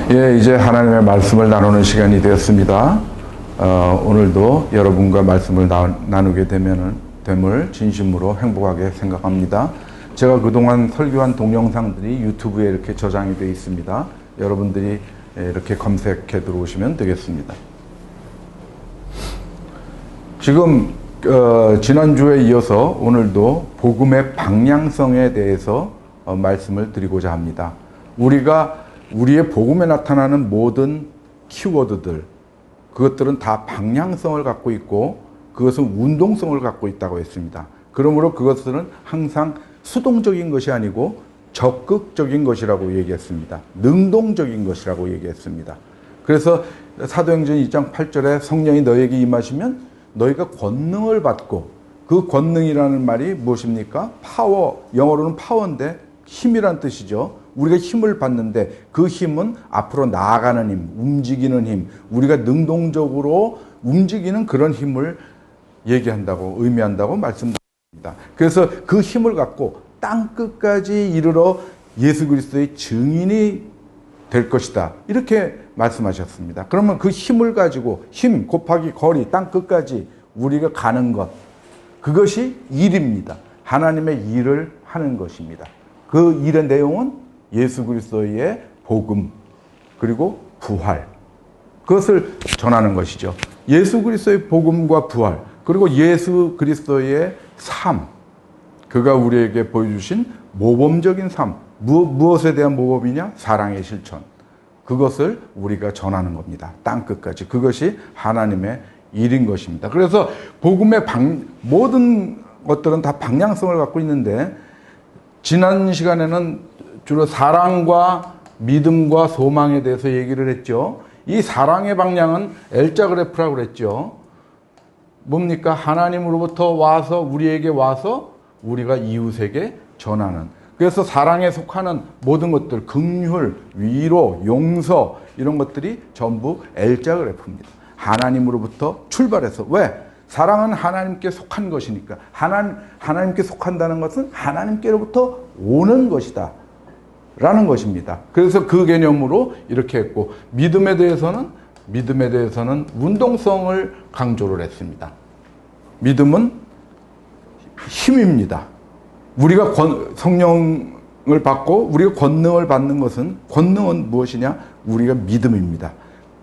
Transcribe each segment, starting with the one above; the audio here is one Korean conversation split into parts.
예, 이제 하나님의 말씀을 나누는 시간이 되었습니다. 오늘도 여러분과 말씀을 나누게 됨을 진심으로 행복하게 생각합니다. 제가 그동안 설교한 동영상들이 유튜브에 이렇게 저장이 되어 있습니다. 여러분들이 이렇게 검색해 들어오시면 되겠습니다. 지금 지난주에 이어서 오늘도 복음의 방향성에 대해서 말씀을 드리고자 합니다. 우리의 복음에 나타나는 모든 키워드들, 그것들은 다 방향성을 갖고 있고 그것은 운동성을 갖고 있다고 했습니다. 그러므로 그것은 항상 수동적인 것이 아니고 적극적인 것이라고 얘기했습니다. 능동적인 것이라고 얘기했습니다. 그래서 사도행전 2장 8절에 성령이 너에게 임하시면 너희가 권능을 받고, 그 권능이라는 말이 무엇입니까? 파워, 영어로는 파워인데 힘이란 뜻이죠. 우리가 힘을 받는데 그 힘은 앞으로 나아가는 힘, 움직이는 힘, 우리가 능동적으로 움직이는 그런 힘을 얘기한다고, 의미한다고 말씀드립니다. 그래서 그 힘을 갖고 땅 끝까지 이르러 예수 그리스도의 증인이 될 것이다, 이렇게 말씀하셨습니다. 그러면 그 힘을 가지고, 힘 곱하기 거리, 땅 끝까지 우리가 가는 것, 그것이 일입니다. 하나님의 일을 하는 것입니다. 그 일의 내용은 예수 그리스도의 복음, 그리고 부활, 그것을 전하는 것이죠. 예수 그리스도의 복음과 부활, 그리고 예수 그리스도의 삶, 그가 우리에게 보여주신 모범적인 삶, 무엇에 대한 모범이냐? 사랑의 실천. 그것을 우리가 전하는 겁니다. 땅 끝까지. 그것이 하나님의 일인 것입니다. 그래서 복음의 모든 것들은 다 방향성을 갖고 있는데, 지난 시간에는 주로 사랑과 믿음과 소망에 대해서 얘기를 했죠. 이 사랑의 방향은 L자 그래프라고 그랬죠. 뭡니까? 하나님으로부터 와서, 우리에게 와서 우리가 이웃에게 전하는. 그래서 사랑에 속하는 모든 것들, 긍휼, 위로, 용서, 이런 것들이 전부 L자 그래프입니다. 하나님으로부터 출발해서. 왜? 사랑은 하나님께 속한 것이니까. 하나님께 속한다는 것은 하나님께로부터 오는 것이다 라는 것입니다. 그래서 그 개념으로 이렇게 했고, 믿음에 대해서는 운동성을 강조를 했습니다. 믿음은 힘입니다. 우리가 성령을 받고 우리가 권능을 받는 것은, 권능은 무엇이냐? 우리가 믿음입니다.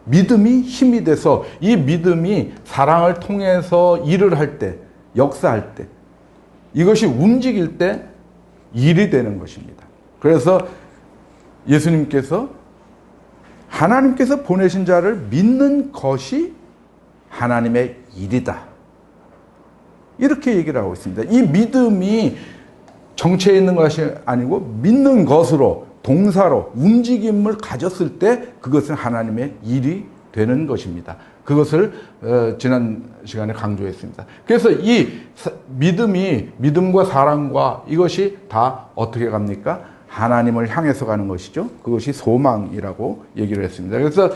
믿음이 힘이 돼서, 이 믿음이 사랑을 통해서 일을 할 때, 역사할 때, 이것이 움직일 때 일이 되는 것입니다. 그래서 예수님께서 하나님께서 보내신 자를 믿는 것이 하나님의 일이다, 이렇게 얘기를 하고 있습니다. 이 믿음이 정체에 있는 것이 아니고 믿는 것으로, 동사로 움직임을 가졌을 때 그것은 하나님의 일이 되는 것입니다. 그것을 지난 시간에 강조했습니다. 그래서 이 믿음과 사랑과 이것이 다 어떻게 갑니까? 하나님을 향해서 가는 것이죠. 그것이 소망이라고 얘기를 했습니다. 그래서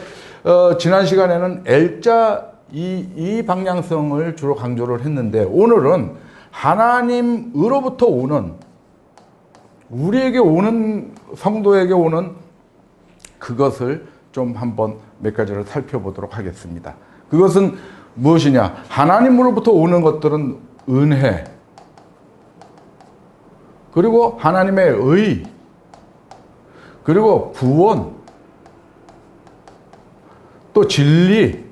지난 시간에는 L자 이 방향성을 주로 강조를 했는데, 오늘은 하나님으로부터 오는, 우리에게 오는, 성도에게 오는 그것을 좀 한번 몇 가지를 살펴보도록 하겠습니다. 그것은 무엇이냐? 하나님으로부터 오는 것들은 은혜, 그리고 하나님의 의, 그리고 구원, 또 진리,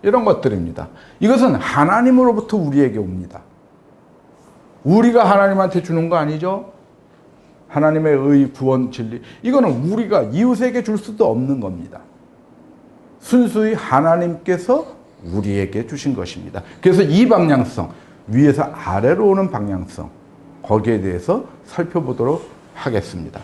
이런 것들입니다. 이것은 하나님으로부터 우리에게 옵니다. 우리가 하나님한테 주는 거 아니죠? 하나님의 의, 구원, 진리, 이거는 우리가 이웃에게 줄 수도 없는 겁니다. 순수히 하나님께서 우리에게 주신 것입니다. 그래서 이 방향성, 위에서 아래로 오는 방향성, 거기에 대해서 살펴보도록 하겠습니다.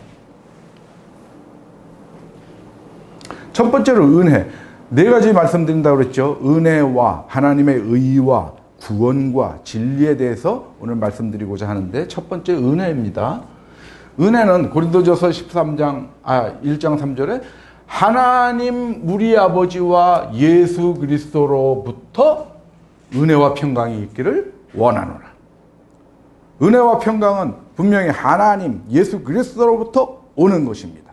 첫 번째로 은혜. 네 가지 말씀드린다고 그랬죠. 은혜와 하나님의 의와 구원과 진리에 대해서 오늘 말씀드리고자 하는데, 첫 번째 은혜입니다. 은혜는 고린도전서 1장 3절에 하나님 우리 아버지와 예수 그리스도로부터 은혜와 평강이 있기를 원하노라. 은혜와 평강은 분명히 하나님, 예수 그리스도로부터 오는 것입니다.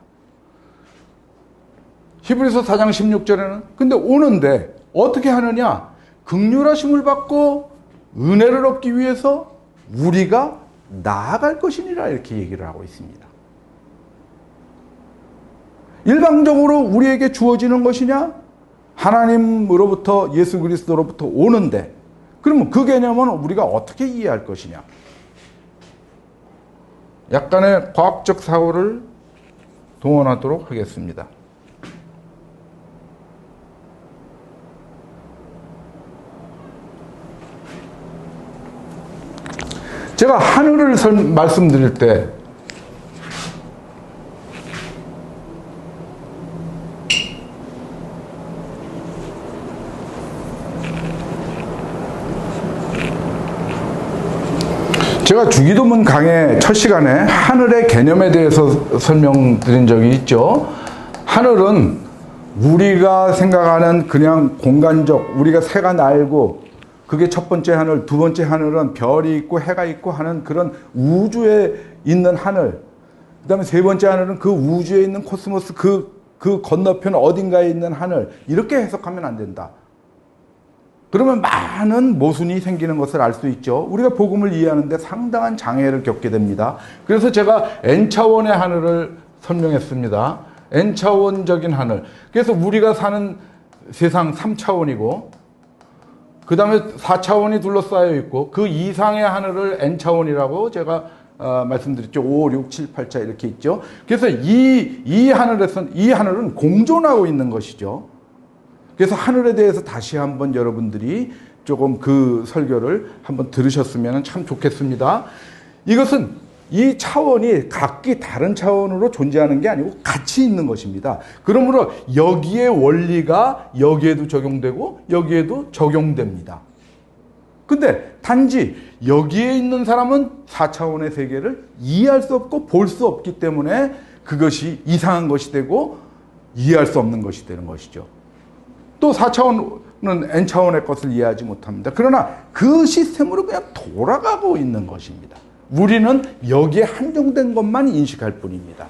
히브리서 4장 16절에는 근데 오는데 어떻게 하느냐? 긍휼하심을 받고 은혜를 얻기 위해서 우리가 나아갈 것이니라 이렇게 얘기를 하고 있습니다. 일방적으로 우리에게 주어지는 것이냐? 하나님으로부터 예수 그리스도로부터 오는데 그러면 그 개념은 우리가 어떻게 이해할 것이냐? 약간의 과학적 사고를 동원하도록 하겠습니다. 제가 하늘을 말씀드릴 때 제가 주기도문 강의 첫 시간에 하늘의 개념에 대해서 설명드린 적이 있죠. 하늘은 우리가 생각하는 그냥 공간적, 우리가 새가 날고 그게 첫 번째 하늘, 두 번째 하늘은 별이 있고 해가 있고 하는 그런 우주에 있는 하늘. 그 다음에 세 번째 하늘은 그 우주에 있는 코스모스 그 건너편 어딘가에 있는 하늘. 이렇게 해석하면 안 된다. 그러면 많은 모순이 생기는 것을 알 수 있죠. 우리가 복음을 이해하는데 상당한 장애를 겪게 됩니다. 그래서 제가 N차원의 하늘을 설명했습니다. N차원적인 하늘. 그래서 우리가 사는 세상 3차원이고 그 다음에 4차원이 둘러싸여 있고 그 이상의 하늘을 N차원이라고 제가 말씀드렸죠. 5, 6, 7, 8차 이렇게 있죠. 그래서 이 하늘은 공존하고 있는 것이죠. 그래서 하늘에 대해서 다시 한번 여러분들이 조금 그 설교를 한번 들으셨으면 참 좋겠습니다. 이것은 이 차원이 각기 다른 차원으로 존재하는 게 아니고 같이 있는 것입니다. 그러므로 여기에 원리가 여기에도 적용되고 여기에도 적용됩니다. 근데 단지 여기에 있는 사람은 4차원의 세계를 이해할 수 없고 볼 수 없기 때문에 그것이 이상한 것이 되고 이해할 수 없는 것이 되는 것이죠. 또 4차원은 N차원의 것을 이해하지 못합니다. 그러나 그 시스템으로 그냥 돌아가고 있는 것입니다. 우리는 여기에 한정된 것만 인식할 뿐입니다.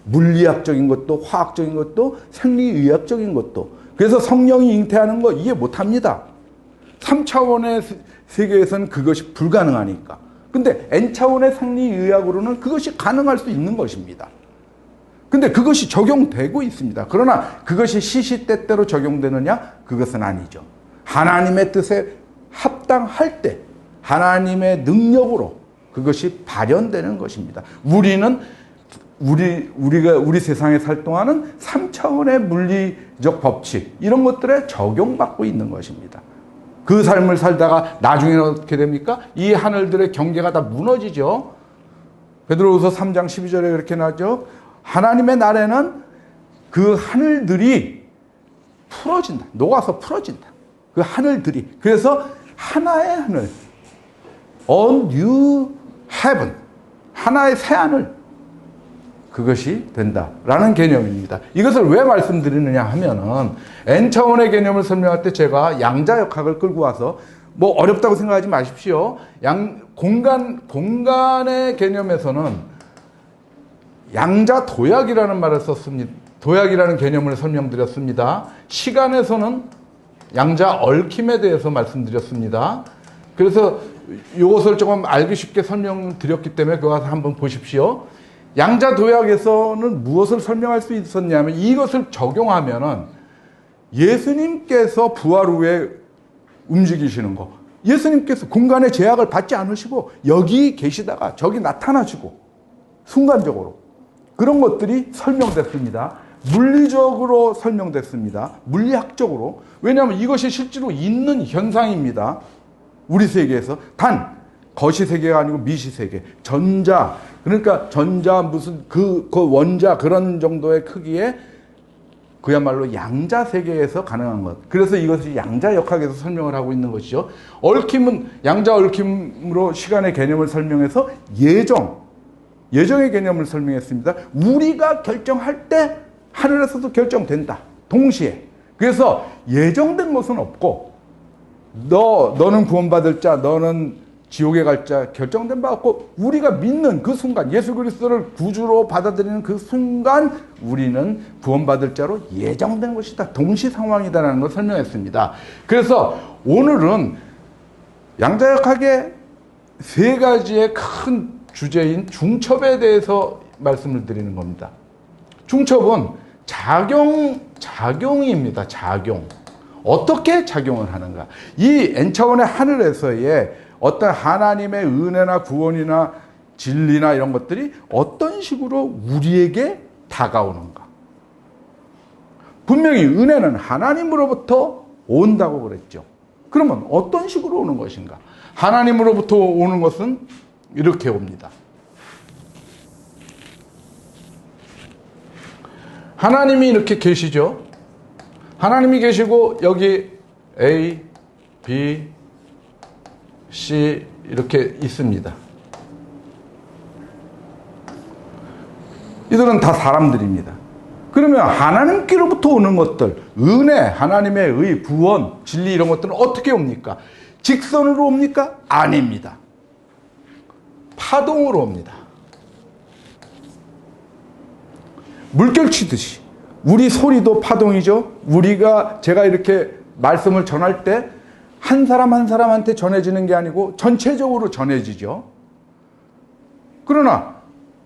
물리학적인 것도 화학적인 것도 생리의학적인 것도. 그래서 성령이 잉태하는 거 이해 못합니다. 3차원의 세계에서는 그것이 불가능하니까. 근데 N차원의 생리의학으로는 그것이 가능할 수 있는 것입니다. 근데 그것이 적용되고 있습니다. 그러나 그것이 시시때때로 적용되느냐? 그것은 아니죠. 하나님의 뜻에 합당할 때 하나님의 능력으로 그것이 발현되는 것입니다. 우리는 우리 세상에 살 동안은 3차원의 물리적 법칙 이런 것들에 적용받고 있는 것입니다. 그 삶을 살다가 나중에는 어떻게 됩니까? 이 하늘들의 경계가 다 무너지죠. 베드로후서 3장 12절에 그렇게 나죠. 하나님의 날에는 그 하늘들이 풀어진다. 녹아서 풀어진다. 그 하늘들이. 그래서 하나의 하늘. A new heaven. 하나의 새 하늘. 그것이 된다라는 개념입니다. 이것을 왜 말씀드리느냐 하면은 N차원의 개념을 설명할 때 제가 양자역학을 끌고 와서 뭐 어렵다고 생각하지 마십시오. 공간의 개념에서는 양자 도약이라는 말을 썼습니다. 도약이라는 개념을 설명드렸습니다. 시간에서는 양자 얽힘에 대해서 말씀드렸습니다. 그래서 이것을 조금 알기 쉽게 설명드렸기 때문에 그거 한번 보십시오. 양자 도약에서는 무엇을 설명할 수 있었냐면 이것을 적용하면은 예수님께서 부활 후에 움직이시는 거. 예수님께서 공간의 제약을 받지 않으시고 여기 계시다가 저기 나타나시고 순간적으로 그런 것들이 설명됐습니다. 물리적으로 설명됐습니다. 물리학적으로. 왜냐하면 이것이 실제로 있는 현상입니다. 우리 세계에서. 단 거시 세계가 아니고 미시 세계. 전자. 그러니까 전자 무슨 그 원자 그런 정도의 크기의 그야말로 양자 세계에서 가능한 것. 그래서 이것이 양자역학에서 설명을 하고 있는 것이죠. 얽힘은 양자 얽힘으로 시간의 개념을 설명해서 예정의 개념을 설명했습니다. 우리가 결정할 때 하늘에서도 결정된다. 동시에. 그래서 예정된 것은 없고 너는 구원받을 자, 너는 지옥에 갈 자 결정된 바 없고 우리가 믿는 그 순간 예수 그리스도를 구주로 받아들이는 그 순간 우리는 구원받을 자로 예정된 것이다. 동시 상황이다라는 걸 설명했습니다. 그래서 오늘은 양자역학의 세 가지의 큰 주제인 중첩에 대해서 말씀을 드리는 겁니다. 중첩은 작용입니다. 작용. 어떻게 작용을 하는가. 이 N차원의 하늘에서의 어떤 하나님의 은혜나 구원이나 진리나 이런 것들이 어떤 식으로 우리에게 다가오는가. 분명히 은혜는 하나님으로부터 온다고 그랬죠. 그러면 어떤 식으로 오는 것인가. 하나님으로부터 오는 것은 이렇게 옵니다. 하나님이 이렇게 계시죠. 하나님이 계시고 여기 A, B, C 이렇게 있습니다. 이들은 다 사람들입니다. 그러면 하나님께로부터 오는 것들, 은혜, 하나님의 의, 구원, 진리 이런 것들은 어떻게 옵니까? 직선으로 옵니까? 아닙니다. 파동으로 옵니다. 물결 치듯이. 우리 소리도 파동이죠. 제가 이렇게 말씀을 전할 때 한 사람 한 사람한테 전해지는 게 아니고 전체적으로 전해지죠. 그러나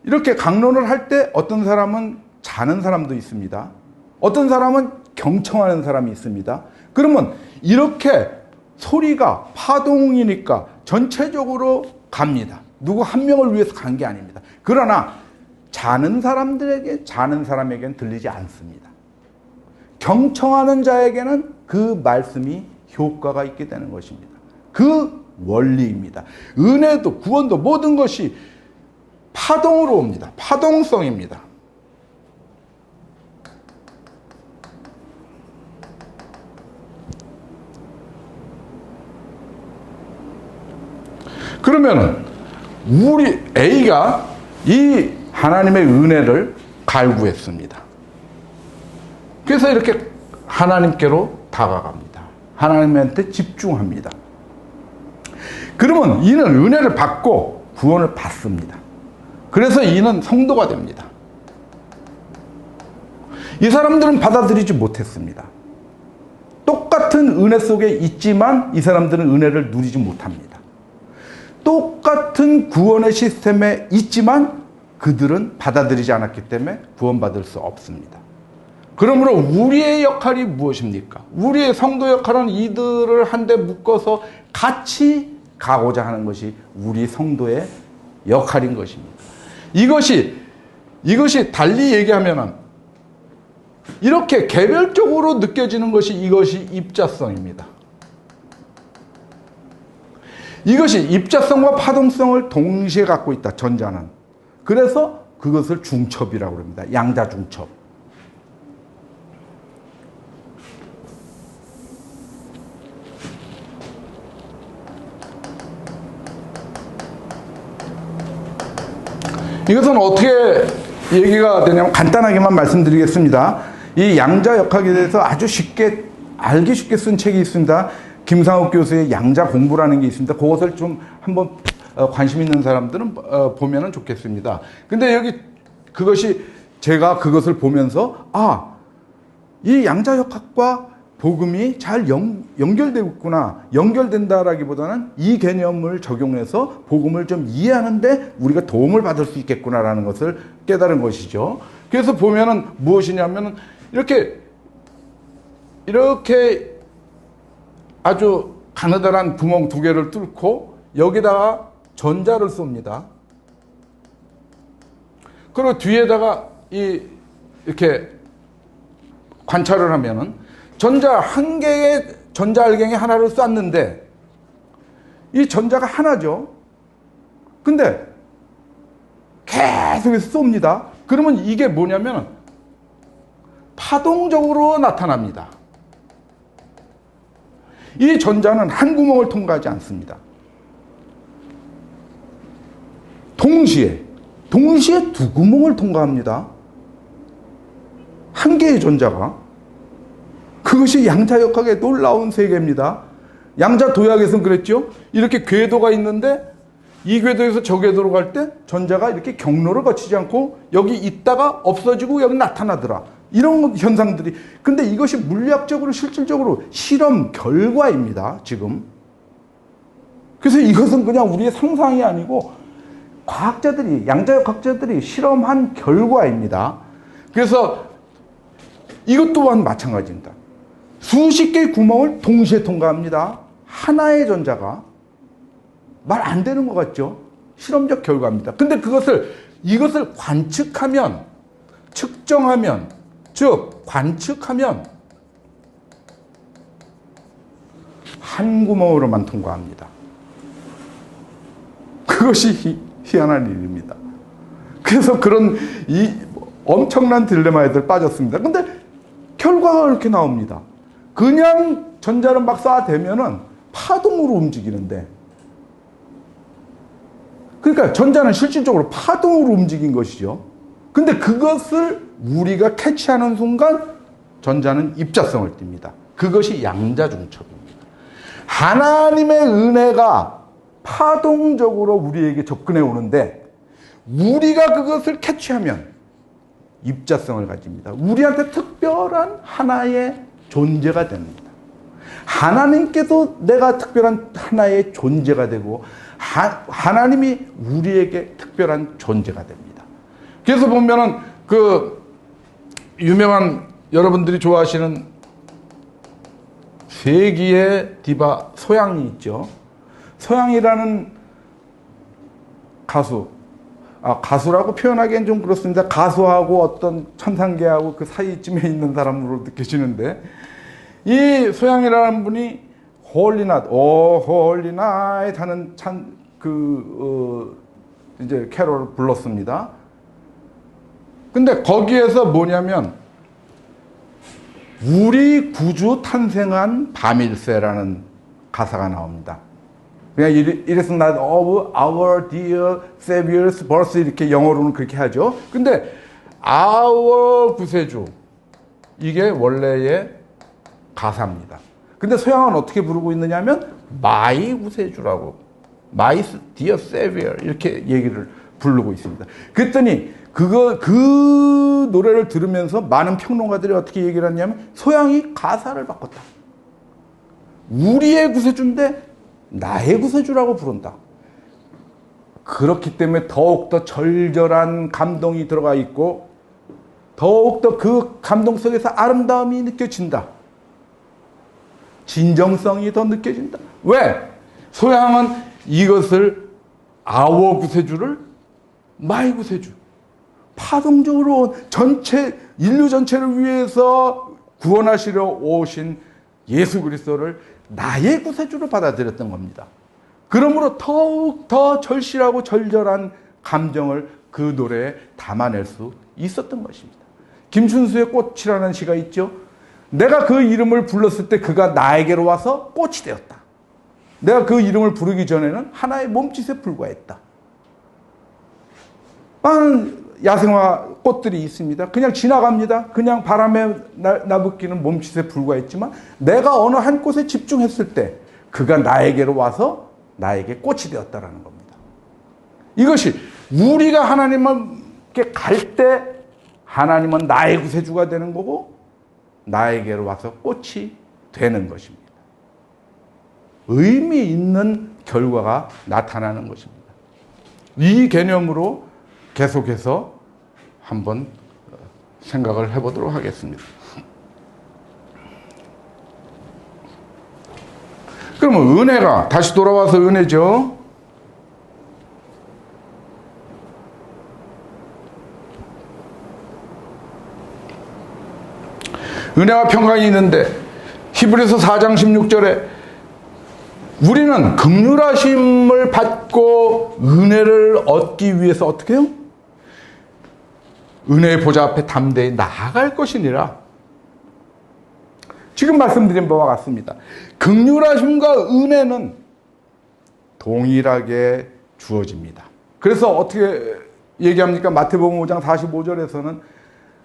이렇게 강론을 할 때 어떤 사람은 자는 사람도 있습니다. 어떤 사람은 경청하는 사람이 있습니다. 그러면 이렇게 소리가 파동이니까 전체적으로 갑니다. 누구 한 명을 위해서 간 게 아닙니다. 그러나 자는 사람에게는 들리지 않습니다. 경청하는 자에게는 그 말씀이 효과가 있게 되는 것입니다. 그 원리입니다. 은혜도 구원도 모든 것이 파동으로 옵니다. 파동성입니다. 그러면은 우리 A가 이 하나님의 은혜를 갈구했습니다. 그래서 이렇게 하나님께로 다가갑니다. 하나님한테 집중합니다. 그러면 이는 은혜를 받고 구원을 받습니다. 그래서 이는 성도가 됩니다. 이 사람들은 받아들이지 못했습니다. 똑같은 은혜 속에 있지만 이 사람들은 은혜를 누리지 못합니다. 똑같은 구원의 시스템에 있지만 그들은 받아들이지 않았기 때문에 구원받을 수 없습니다. 그러므로 우리의 역할이 무엇입니까? 우리의 성도 역할은 이들을 한데 묶어서 같이 가고자 하는 것이 우리 성도의 역할인 것입니다. 이것이 달리 얘기하면은 이렇게 개별적으로 느껴지는 것이 이것이 입자성입니다. 이것이 입자성과 파동성을 동시에 갖고 있다, 전자는. 그래서 그것을 중첩이라고 합니다. 양자중첩. 이것은 어떻게 얘기가 되냐면 간단하게만 말씀드리겠습니다. 이 양자역학에 대해서 아주 쉽게 알기 쉽게 쓴 책이 있습니다. 김상욱 교수의 양자 공부라는 게 있습니다. 그것을 좀 한번 관심 있는 사람들은 보면 좋겠습니다. 근데 여기 제가 그것을 보면서 이 양자역학과 복음이 잘 연결되고 있구나. 연결된다라기보다는 이 개념을 적용해서 복음을 좀 이해하는데 우리가 도움을 받을 수 있겠구나라는 것을 깨달은 것이죠. 그래서 보면은 무엇이냐면은 이렇게 아주 가느다란 구멍 2개를 뚫고 여기다가 전자를 쏩니다. 그리고 뒤에다가 이렇게 관찰을 하면은 전자 한 개의 전자알갱이 하나를 쐈는데 이 전자가 하나죠. 근데 계속해서 쏩니다. 그러면 이게 뭐냐면 파동적으로 나타납니다. 이 전자는 한 구멍을 통과하지 않습니다. 동시에 2구멍을 통과합니다. 한 개의 전자가. 그것이 양자역학의 놀라운 세계입니다. 양자 도약에서는 그랬죠. 이렇게 궤도가 있는데 이 궤도에서 저 궤도로 갈 때 전자가 이렇게 경로를 거치지 않고 여기 있다가 없어지고 여기 나타나더라. 이런 현상들이. 근데 이것이 물리학적으로 실질적으로 실험 결과입니다. 지금. 그래서 이것은 그냥 우리의 상상이 아니고 과학자들이, 양자역 학자들이 실험한 결과입니다. 그래서 이것 또한 마찬가지입니다. 수십 개의 구멍을 동시에 통과합니다. 하나의 전자가. 말 안 되는 것 같죠? 실험적 결과입니다. 근데 이것을 관측하면, 측정하면, 즉, 관측하면 한 구멍으로만 통과합니다. 그것이 희한한 일입니다. 그래서 그런 이 엄청난 딜레마에들 빠졌습니다. 근데 결과가 이렇게 나옵니다. 그냥 전자를 막 쏴대면은 파동으로 움직이는데, 그러니까 전자는 실질적으로 파동으로 움직인 것이죠. 근데 그것을 우리가 캐치하는 순간 전자는 입자성을 띱니다. 그것이 양자중첩입니다. 하나님의 은혜가 파동적으로 우리에게 접근해 오는데 우리가 그것을 캐치하면 입자성을 가집니다. 우리한테 특별한 하나의 존재가 됩니다. 하나님께도 내가 특별한 하나의 존재가 되고 하나님이 우리에게 특별한 존재가 됩니다. 그래서 보면은 그 유명한 여러분들이 좋아하시는 세기의 디바 소양이 있죠. 소양이라는 가수, 가수라고 표현하기엔 좀 그렇습니다. 가수하고 어떤 천상계하고 그 사이쯤에 있는 사람으로 느껴지는데, 이 소양이라는 분이 Holy Night, Oh Holy Night 하는 이제 캐롤을 불렀습니다. 근데 거기에서 뭐냐면, 우리 구주 탄생한 밤일세라는 가사가 나옵니다. 그냥 이래서 Night of our dear Savior's birth 이렇게 영어로는 그렇게 하죠. 근데 our 구세주, 이게 원래의 가사입니다. 근데 소양은 어떻게 부르고 있느냐 하면 my 구세주라고, my dear Savior 이렇게 얘기를 부르고 있습니다. 그랬더니 그 노래를 들으면서 많은 평론가들이 어떻게 얘기를 했냐면 소양이 가사를 바꿨다. 우리의 구세주인데 나의 구세주라고 부른다. 그렇기 때문에 더욱더 절절한 감동이 들어가 있고 더욱더 그 감동 속에서 아름다움이 느껴진다. 진정성이 더 느껴진다. 왜? 소양은 이것을 아워 구세주를 마이 구세주, 파동적으로 인류 전체를 위해서 구원하시려 오신 예수 그리스도를 나의 구세주로 받아들였던 겁니다. 그러므로 더욱 더 절실하고 절절한 감정을 그 노래에 담아낼 수 있었던 것입니다. 김춘수의 꽃이라는 시가 있죠. 내가 그 이름을 불렀을 때 그가 나에게로 와서 꽃이 되었다. 내가 그 이름을 부르기 전에는 하나의 몸짓에 불과했다. 많은 야생화 꽃들이 있습니다. 그냥 지나갑니다. 그냥 바람에 나부끼는 몸짓에 불과했지만 내가 어느 한 곳에 집중했을 때 그가 나에게로 와서 나에게 꽃이 되었다라는 겁니다. 이것이 우리가 하나님께 갈 때 하나님은 나의 구세주가 되는 거고 나에게로 와서 꽃이 되는 것입니다. 의미 있는 결과가 나타나는 것입니다. 이 개념으로 계속해서 한번 생각을 해보도록 하겠습니다. 그러면 은혜가 다시 돌아와서 은혜죠. 은혜와 평강이 있는데 히브리서 4장 16절에 우리는 긍휼하심을 받고 은혜를 얻기 위해서 어떻게 해요? 은혜의 보좌 앞에 담대히 나아갈 것이니라. 지금 말씀드린 바와 같습니다. 긍휼하심과 은혜는 동일하게 주어집니다. 그래서 어떻게 얘기합니까? 마태복음 5장 45절에서는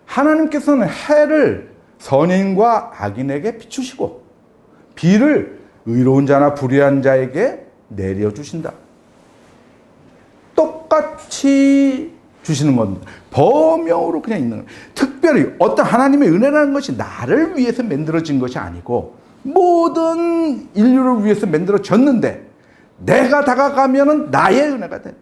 하나님께서는 해를 선인과 악인에게 비추시고 비를 의로운 자나 불의한 자에게 내려주신다. 똑같이 주시는 겁니다. 범용으로 그냥 있는 거예요. 특별히 어떤 하나님의 은혜라는 것이 나를 위해서 만들어진 것이 아니고 모든 인류를 위해서 만들어졌는데 내가 다가가면은 나의 은혜가 되는,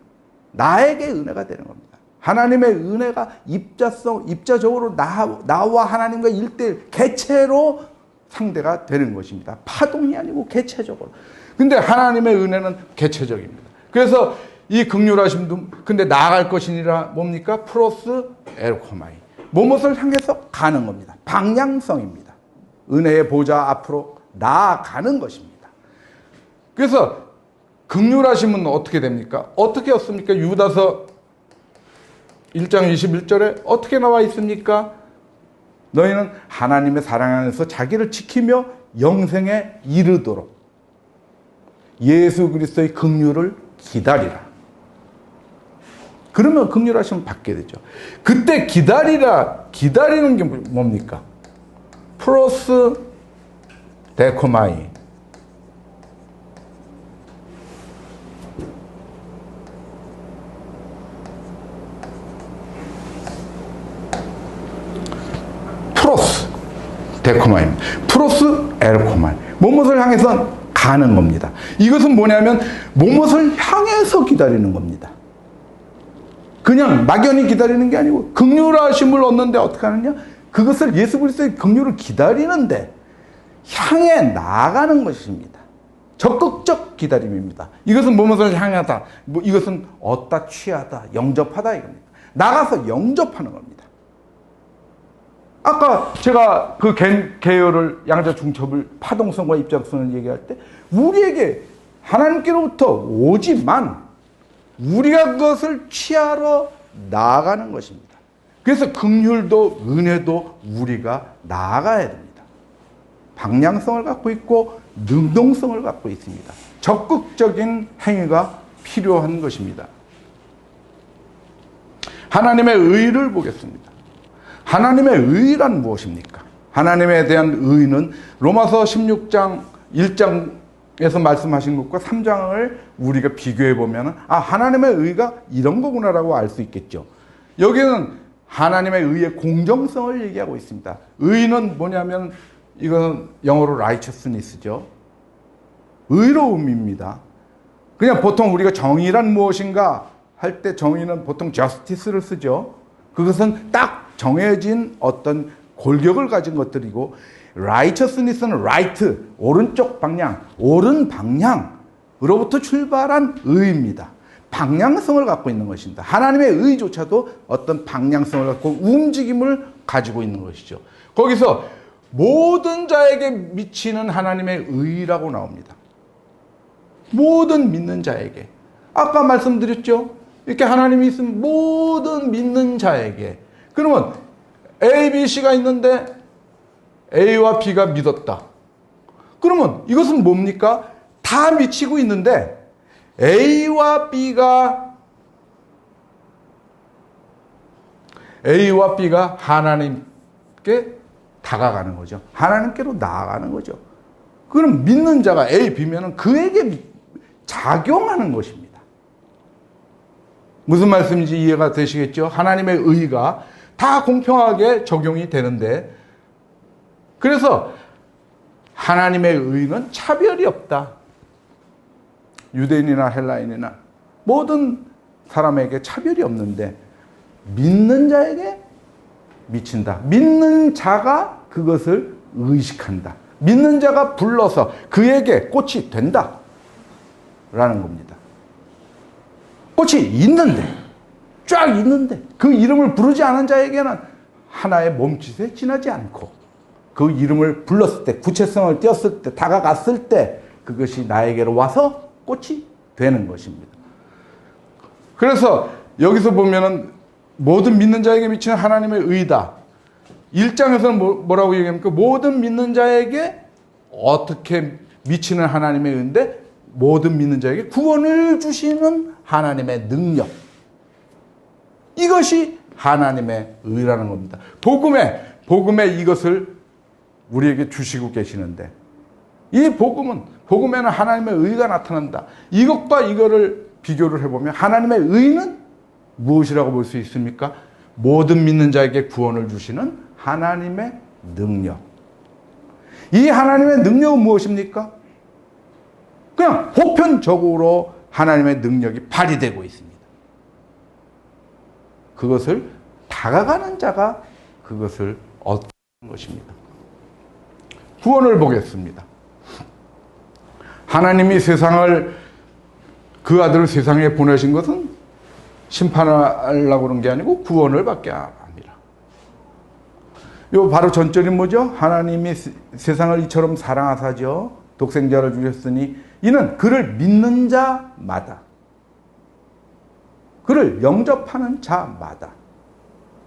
나에게 은혜가 되는 겁니다. 하나님의 은혜가 입자적으로 나와 하나님과 일대일 개체로 상대가 되는 것입니다. 파동이 아니고 개체적으로. 근데 하나님의 은혜는 개체적입니다. 그래서 이 긍휼하신 분, 근데 나아갈 것이니라 뭡니까? 프로스 에르코마이. 무엇을 향해서 가는 겁니다. 방향성입니다. 은혜의 보좌 앞으로 나아가는 것입니다. 그래서 긍휼하심은 어떻게 됩니까? 어떻게 였습니까? 유다서 1장 21절에 어떻게 나와 있습니까? 너희는 하나님의 사랑 안에서 자기를 지키며 영생에 이르도록 예수 그리스도의 긍휼을 기다리라. 그러면 긍휼하심을 받게 되죠. 그때 기다리는 게 뭡니까? 프로스 데코마이. 프로스 데코마입니다. 프로스 에르코마이. 무엇을 향해서 가는 겁니다. 이것은 뭐냐면 무엇을 향해서 기다리는 겁니다. 그냥 막연히 기다리는 게 아니고 긍휼하심을 얻는데 어떻게 하느냐? 그것을 예수 그리스도의 긍휼을 기다리는데 향해 나아가는 것입니다. 적극적 기다림입니다. 이것은 무엇을 향하다. 이것은 얻다, 취하다, 영접하다 이겁니다. 나가서 영접하는 겁니다. 아까 제가 그 계열을 양자 중첩을 파동성과 입작성을 얘기할 때 우리에게 하나님께로부터 오지만 우리가 그것을 취하러 나아가는 것입니다. 그래서 긍휼도 은혜도 우리가 나아가야 됩니다. 방향성을 갖고 있고 능동성을 갖고 있습니다. 적극적인 행위가 필요한 것입니다. 하나님의 의를 보겠습니다. 하나님의 의란 무엇입니까? 하나님에 대한 의는 로마서 16장 1장에서 말씀하신 것과 3장을 우리가 비교해 보면 하나님의 의가 이런 거구나라고 알 수 있겠죠. 여기는 하나님의 의의 공정성을 얘기하고 있습니다. 의는 뭐냐면 이건 영어로 righteousness죠. 의로움입니다. 그냥 보통 우리가 정의란 무엇인가 할 때 정의는 보통 justice를 쓰죠. 그것은 딱 정해진 어떤 골격을 가진 것들이고 righteousness는 right, 오른쪽 방향, 옳은 방향으로부터 출발한 의입니다. 방향성을 갖고 있는 것입니다. 하나님의 의조차도 어떤 방향성을 갖고 움직임을 가지고 있는 것이죠. 거기서 모든 자에게 미치는 하나님의 의라고 나옵니다. 모든 믿는 자에게. 아까 말씀드렸죠? 이렇게 하나님이 있으면 모든 믿는 자에게. 그러면 A, B, C가 있는데 A와 B가 믿었다. 그러면 이것은 뭡니까? 다 미치고 있는데 A와 B가 하나님께 다가가는 거죠. 하나님께로 나아가는 거죠. 그럼 믿는 자가 A, B면은 그에게 작용하는 것입니다. 무슨 말씀인지 이해가 되시겠죠? 하나님의 의가 다 공평하게 적용이 되는데, 그래서 하나님의 의는 차별이 없다. 유대인이나 헬라인이나 모든 사람에게 차별이 없는데 믿는 자에게 미친다. 믿는 자가 그것을 의식한다. 믿는 자가 불러서 그에게 꽃이 된다 라는 겁니다. 꽃이 있는데, 쫙 있는데 그 이름을 부르지 않은 자에게는 하나의 몸짓에 지나지 않고 그 이름을 불렀을 때, 구체성을 띄었을 때, 다가갔을 때 그것이 나에게로 와서 꽃이 되는 것입니다. 그래서 여기서 보면은 모든 믿는 자에게 미치는 하나님의 의다. 1장에서는 뭐라고 얘기합니까? 모든 믿는 자에게 어떻게 미치는 하나님의 의인데 모든 믿는 자에게 구원을 주시는 하나님의 능력. 이것이 하나님의 의라는 겁니다. 복음에 이것을 우리에게 주시고 계시는데 이 복음에는 하나님의 의가 나타난다. 이것과 이거를 비교를 해보면 하나님의 의는 무엇이라고 볼 수 있습니까? 모든 믿는 자에게 구원을 주시는 하나님의 능력. 이 하나님의 능력은 무엇입니까? 그냥 보편적으로 하나님의 능력이 발휘되고 있습니다. 그것을 다가가는 자가 그것을 얻는 것입니다. 구원을 보겠습니다. 하나님이 그 아들을 세상에 보내신 것은 심판하려고 그런 게 아니고 구원을 받게 합니다. 요 바로 전절이 뭐죠? 하나님이 세상을 이처럼 사랑하사죠. 독생자를 주셨으니 이는 그를 믿는 자마다, 그를 영접하는 자마다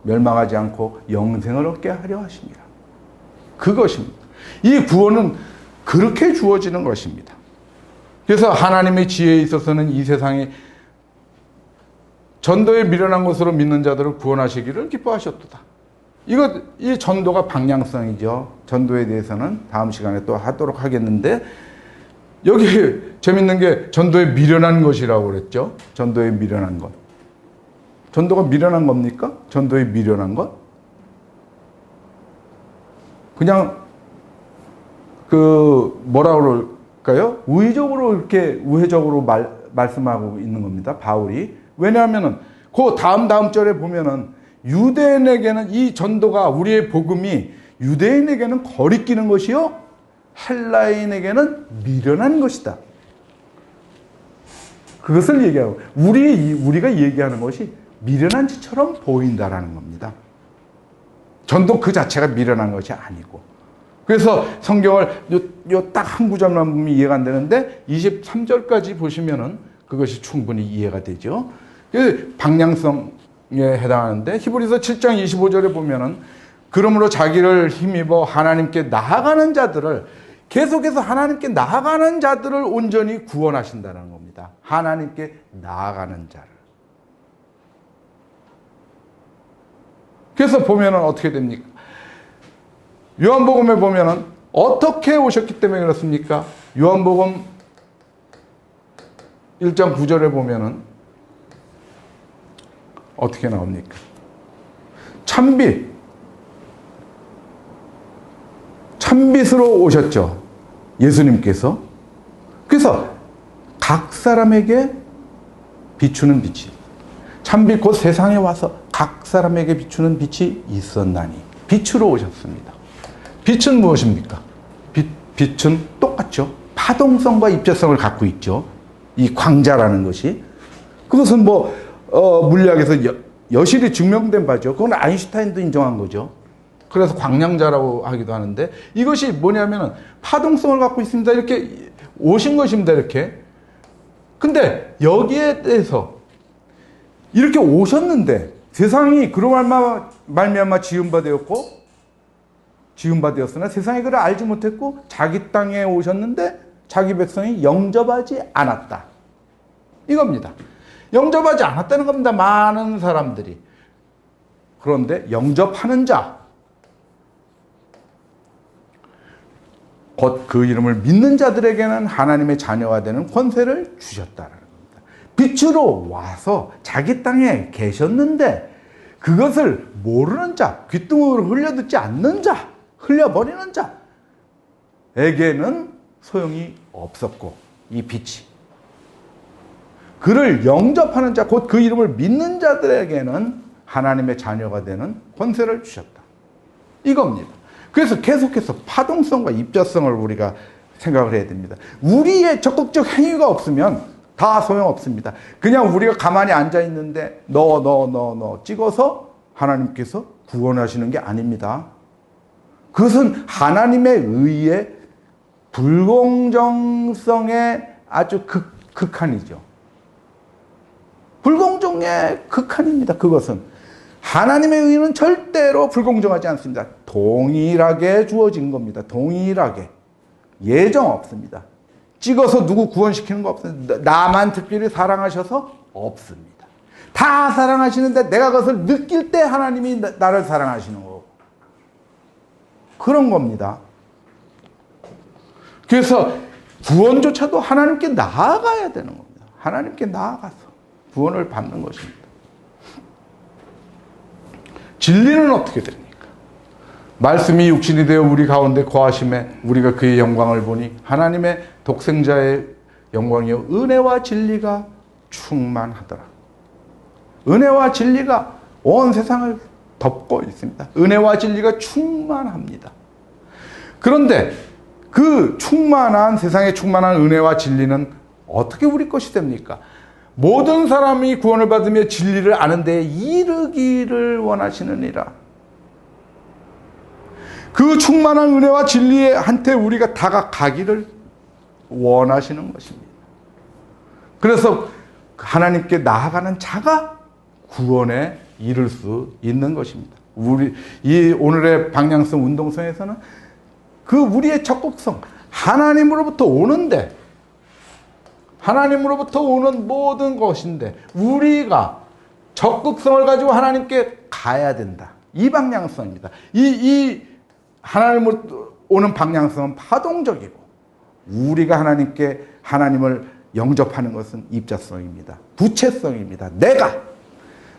멸망하지 않고 영생을 얻게 하려 하십니다. 그것입니다. 이 구원은 그렇게 주어지는 것입니다. 그래서 하나님의 지혜에 있어서는 이 세상에 전도에 미련한 것으로 믿는 자들을 구원하시기를 기뻐하셨도다. 이 전도가 방향성이죠. 전도에 대해서는 다음 시간에 또 하도록 하겠는데, 여기 재밌는 게 전도에 미련한 것이라고 그랬죠. 전도에 미련한 것. 전도가 미련한 겁니까? 전도에 미련한 것? 그냥 뭐라 그럴까요? 우회적으로 말씀하고 있는 겁니다. 바울이. 왜냐하면은 그 다음 절에 보면은 유대인에게는 이 전도가, 우리의 복음이 유대인에게는 거리끼는 것이요 헬라인에게는 미련한 것이다. 그것을 얘기하고, 우리가 얘기하는 것이 미련한 짓처럼 보인다라는 겁니다. 전도 그 자체가 미련한 것이 아니고. 그래서 성경을 딱 한 구절만 보면 이해가 안 되는데 23절까지 보시면은 그것이 충분히 이해가 되죠. 그 방향성에 해당하는데, 히브리서 7장 25절에 보면은 그러므로 자기를 힘입어 하나님께 나아가는 자들을, 계속해서 하나님께 나아가는 자들을 온전히 구원하신다는 겁니다. 하나님께 나아가는 자를. 그래서 보면은 어떻게 됩니까? 요한복음에 보면은 어떻게 오셨기 때문에 그렇습니까? 요한복음 1장 9절에 보면은 어떻게 나옵니까? 참빛으로 오셨죠. 예수님께서. 그래서 각 사람에게 비추는 빛이, 참빛 곧 세상에 와서 각 사람에게 비추는 빛이 있었나니, 빛으로 오셨습니다. 빛은 무엇입니까? 빛은 똑같죠. 파동성과 입자성을 갖고 있죠. 이 광자라는 것이. 그것은 물리학에서 여실히 증명된 바죠. 그건 아인슈타인도 인정한 거죠. 그래서 광량자라고 하기도 하는데, 이것이 뭐냐면은 파동성을 갖고 있습니다. 이렇게 오신 것입니다. 이렇게. 근데 여기에 대해서 이렇게 오셨는데, 세상이 그로 말미암아 지음바되었으나 세상이 그를 알지 못했고 자기 땅에 오셨는데 자기 백성이 영접하지 않았다. 이겁니다. 영접하지 않았다는 겁니다. 많은 사람들이. 그런데 영접하는 자, 곧 그 이름을 믿는 자들에게는 하나님의 자녀가 되는 권세를 주셨다는 겁니다. 빛으로 와서 자기 땅에 계셨는데 그것을 모르는 자, 귓등으로 흘려듣지 않는 자, 흘려버리는 자에게는 소용이 없었고, 이 빛이 그를 영접하는 자, 곧 그 이름을 믿는 자들에게는 하나님의 자녀가 되는 권세를 주셨다. 이겁니다. 그래서 계속해서 파동성과 입자성을 우리가 생각을 해야 됩니다. 우리의 적극적 행위가 없으면 다 소용없습니다. 그냥 우리가 가만히 앉아 있는데 너 찍어서 하나님께서 구원하시는 게 아닙니다. 그것은 하나님의 의의 불공정성의 아주 극한이죠. 불공정의 극한입니다. 그것은 하나님의 의는 절대로 불공정하지 않습니다. 동일하게 주어진 겁니다. 동일하게. 예정 없습니다. 찍어서 누구 구원시키는 거 없습니다. 나만 특별히 사랑하셔서 없습니다. 다 사랑하시는데 내가 그것을 느낄 때 하나님이 나를 사랑하시는 거고, 그런 겁니다. 그래서 구원조차도 하나님께 나아가야 되는 겁니다. 하나님께 나아가서 구원을 받는 것입니다. 진리는 어떻게 됩니까? 말씀이 육신이 되어 우리 가운데 거하심에 우리가 그의 영광을 보니 하나님의 독생자의 영광이요 은혜와 진리가 충만하더라. 은혜와 진리가 온 세상을 덮고 있습니다. 은혜와 진리가 충만합니다. 그런데 그 충만한 세상에 충만한 은혜와 진리는 어떻게 우리 것이 됩니까? 모든 사람이 구원을 받으며 진리를 아는 데에 이르기를 원하시느니라. 그 충만한 은혜와 진리한테 우리가 다가가기를 원하시는 것입니다. 그래서 하나님께 나아가는 자가 구원에 이를 수 있는 것입니다. 이 오늘의 방향성 운동성에서는 그 우리의 적극성, 하나님으로부터 오는데, 하나님으로부터 오는 모든 것인데 우리가 적극성을 가지고 하나님께 가야 된다. 이 방향성입니다. 이 하나님으로 오는 방향성은 파동적이고, 우리가 하나님을 영접하는 것은 입자성입니다. 부채성입니다.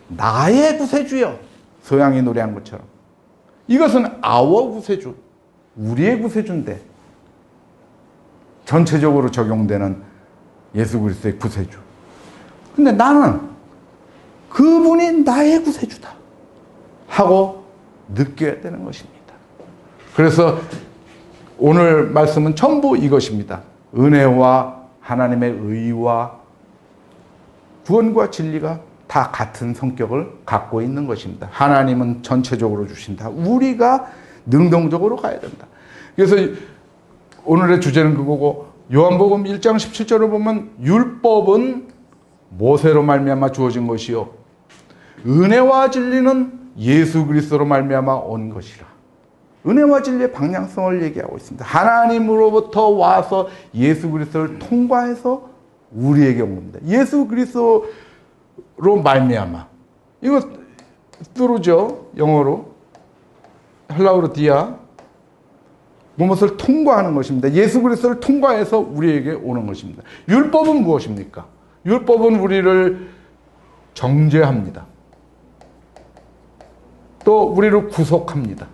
나의 구세주여. 소양이 노래한 것처럼. 이것은 our 구세주, 우리의 구세주인데 전체적으로 적용되는 예수 그리스도의 구세주. 근데 나는 그분이 나의 구세주다 하고 느껴야 되는 것입니다. 그래서 오늘 말씀은 전부 이것입니다. 은혜와 하나님의 의와 구원과 진리가 다 같은 성격을 갖고 있는 것입니다. 하나님은 전체적으로 주신다. 우리가 능동적으로 가야 된다. 그래서 오늘의 주제는 그거고, 요한복음 1장 17절을 보면 율법은 모세로 말미암아 주어진 것이요 은혜와 진리는 예수 그리스도로 말미암아 온 것이라. 은혜와 진리의 방향성을 얘기하고 있습니다. 하나님으로부터 와서 예수 그리스도를 통과해서 우리에게 온 겁니다. 예수 그리스도로 말미암아. 이거 through죠. 영어로. 헬라어로 디아. 무엇을 통과하는 것입니다. 예수 그리스도를 통과해서 우리에게 오는 것입니다. 율법은 무엇입니까? 율법은 우리를 정죄합니다. 또 우리를 구속합니다.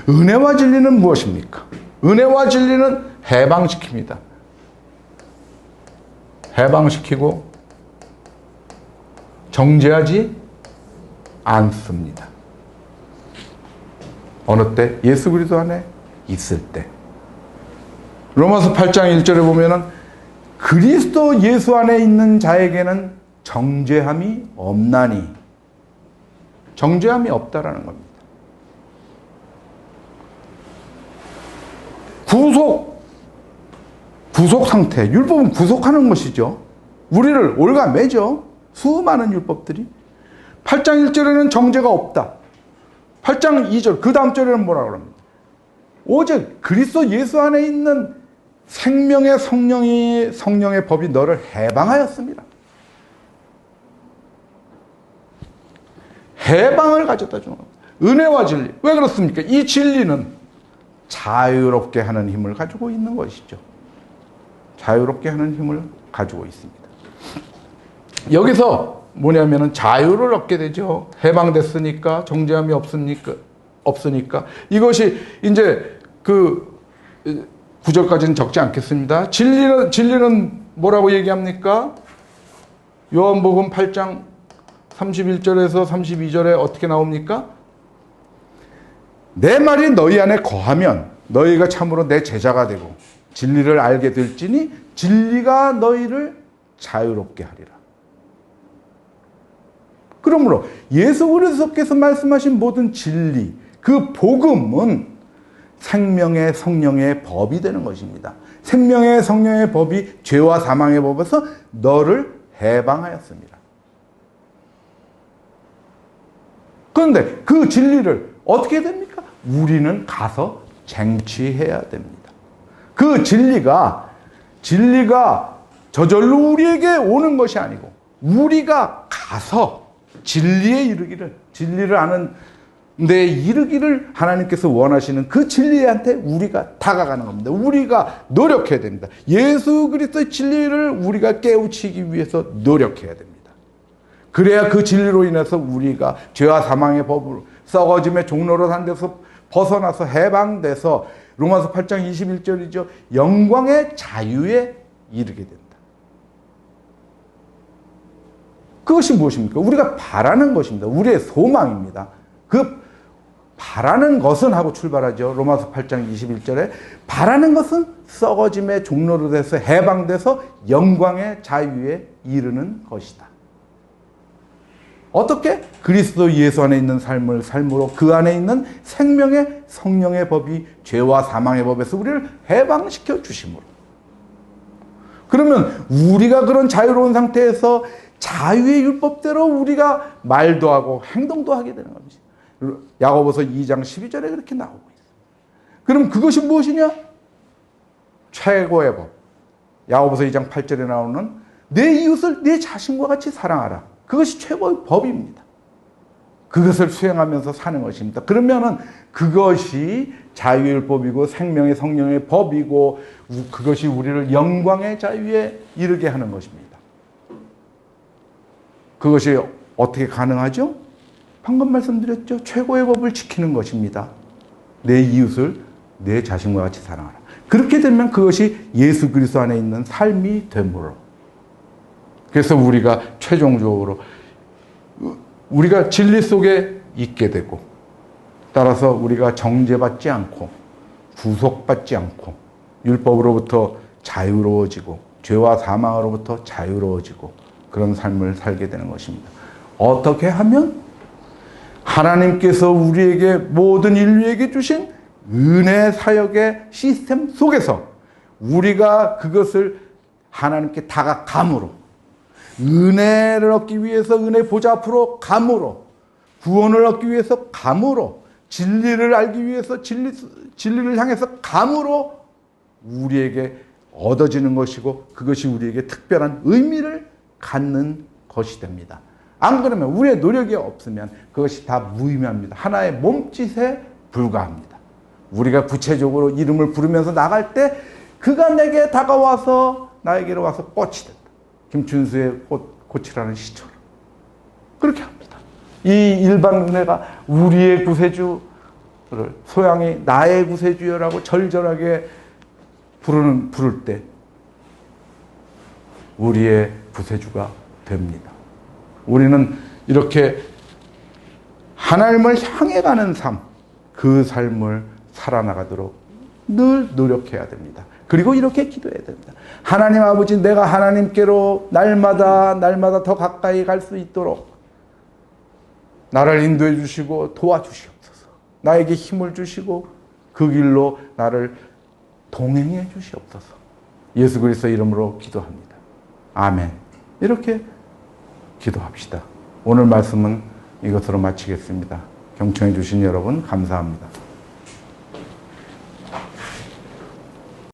은혜와 진리는 무엇입니까? 은혜와 진리는 해방시킵니다. 해방시키고 정죄하지 않습니다. 어느 때? 예수 그리스도 안에 있을 때. 로마서 8장 1절에 보면은 그리스도 예수 안에 있는 자에게는 정죄함이 없나니. 정죄함이 없다라는 겁니다. 구속 상태. 율법은 구속하는 것이죠. 우리를 올가매죠. 수많은 율법들이. 8장 1절에는 정죄가 없다. 8장 2절, 그 다음 절에는 뭐라고 합니까? 오직 그리스도 예수 안에 있는 생명의 성령의 법이 너를 해방하였습니다. 해방을 가져다 주는 겁니다. 은혜와 진리. 왜 그렇습니까? 이 진리는 자유롭게 하는 힘을 가지고 있는 것이죠. 자유롭게 하는 힘을 가지고 있습니다. 여기서 뭐냐면은 자유를 얻게 되죠. 해방됐으니까, 정죄함이 없으니까. 이것이 이제 그 9절까지는 적지 않겠습니다. 진리는 뭐라고 얘기합니까? 요한복음 8장 31절에서 32절에 어떻게 나옵니까? 내 말이 너희 안에 거하면 너희가 참으로 내 제자가 되고 진리를 알게 될지니 진리가 너희를 자유롭게 하리라. 그러므로 예수 그리스도께서 말씀하신 모든 진리, 그 복음은 생명의 성령의 법이 되는 것입니다. 생명의 성령의 법이 죄와 사망의 법에서 너를 해방하였습니다. 그런데 그 진리를 어떻게 됩니까? 우리는 가서 쟁취해야 됩니다. 그 진리가 저절로 우리에게 오는 것이 아니고 우리가 가서 진리에 이르기를, 진리를 아는 내 이르기를 하나님께서 원하시는 그 진리한테 우리가 다가가는 겁니다. 우리가 노력해야 됩니다. 예수 그리스도의 진리를 우리가 깨우치기 위해서 노력해야 됩니다. 그래야 그 진리로 인해서 우리가 죄와 사망의 법으로 썩어짐의 종로로 산 데서 벗어나서 해방돼서 로마서 8장 21절이죠. 영광의 자유에 이르게 된다. 그것이 무엇입니까? 우리가 바라는 것입니다. 우리의 소망입니다. 그 바라는 것은 하고 출발하죠. 로마서 8장 21절에 바라는 것은 썩어짐의 종로로 돼서 해방돼서 영광의 자유에 이르는 것이다. 어떻게? 그리스도 예수 안에 있는 삶을 삶으로 그 안에 있는 생명의 성령의 법이 죄와 사망의 법에서 우리를 해방시켜 주심으로. 그러면 우리가 그런 자유로운 상태에서 자유의 율법대로 우리가 말도 하고 행동도 하게 되는 겁니다. 야고보서 2장 12절에 그렇게 나오고 있습니다. 그럼 그것이 무엇이냐? 최고의 법. 야고보서 2장 8절에 나오는 내 이웃을 내 자신과 같이 사랑하라. 그것이 최고의 법입니다. 그것을 수행하면서 사는 것입니다. 그러면은 그것이 자유율법이고 생명의 성령의 법이고 그것이 우리를 영광의 자유에 이르게 하는 것입니다. 그것이 어떻게 가능하죠? 방금 말씀드렸죠. 최고의 법을 지키는 것입니다. 내 이웃을 내 자신과 같이 사랑하라. 그렇게 되면 그것이 예수 그리스도 안에 있는 삶이 되므로. 그래서 우리가 최종적으로 우리가 진리 속에 있게 되고 따라서 우리가 정죄받지 않고 구속받지 않고 율법으로부터 자유로워지고 죄와 사망으로부터 자유로워지고 그런 삶을 살게 되는 것입니다. 어떻게 하면? 하나님께서 우리에게 모든 인류에게 주신 은혜 사역의 시스템 속에서 우리가 그것을 하나님께 다가감으로 은혜를 얻기 위해서 은혜 보좌 앞으로 감으로 구원을 얻기 위해서 감으로 진리를 알기 위해서 진리를 향해서 감으로 우리에게 얻어지는 것이고 그것이 우리에게 특별한 의미를 갖는 것이 됩니다. 안 그러면 우리의 노력이 없으면 그것이 다 무의미합니다. 하나의 몸짓에 불과합니다. 우리가 구체적으로 이름을 부르면서 나갈 때 그가 내게 다가와서 나에게로 와서 꽃이 된다. 김춘수의 꽃이라는 시처럼 그렇게 합니다. 이 일반 은혜가 우리의 구세주를 소양이 나의 구세주여라고 절절하게 부를 때 우리의 구세주가 됩니다. 우리는 이렇게 하나님을 향해 가는 삶, 그 삶을 살아나가도록 늘 노력해야 됩니다. 그리고 이렇게 기도해야 됩니다. 하나님 아버지, 내가 하나님께로 날마다 더 가까이 갈 수 있도록 나를 인도해 주시고 도와주시옵소서. 나에게 힘을 주시고 그 길로 나를 동행해 주시옵소서. 예수 그리스도 이름으로 기도합니다. 아멘. 이렇게 기도합시다. 오늘 말씀은 이것으로 마치겠습니다. 경청해 주신 여러분 감사합니다.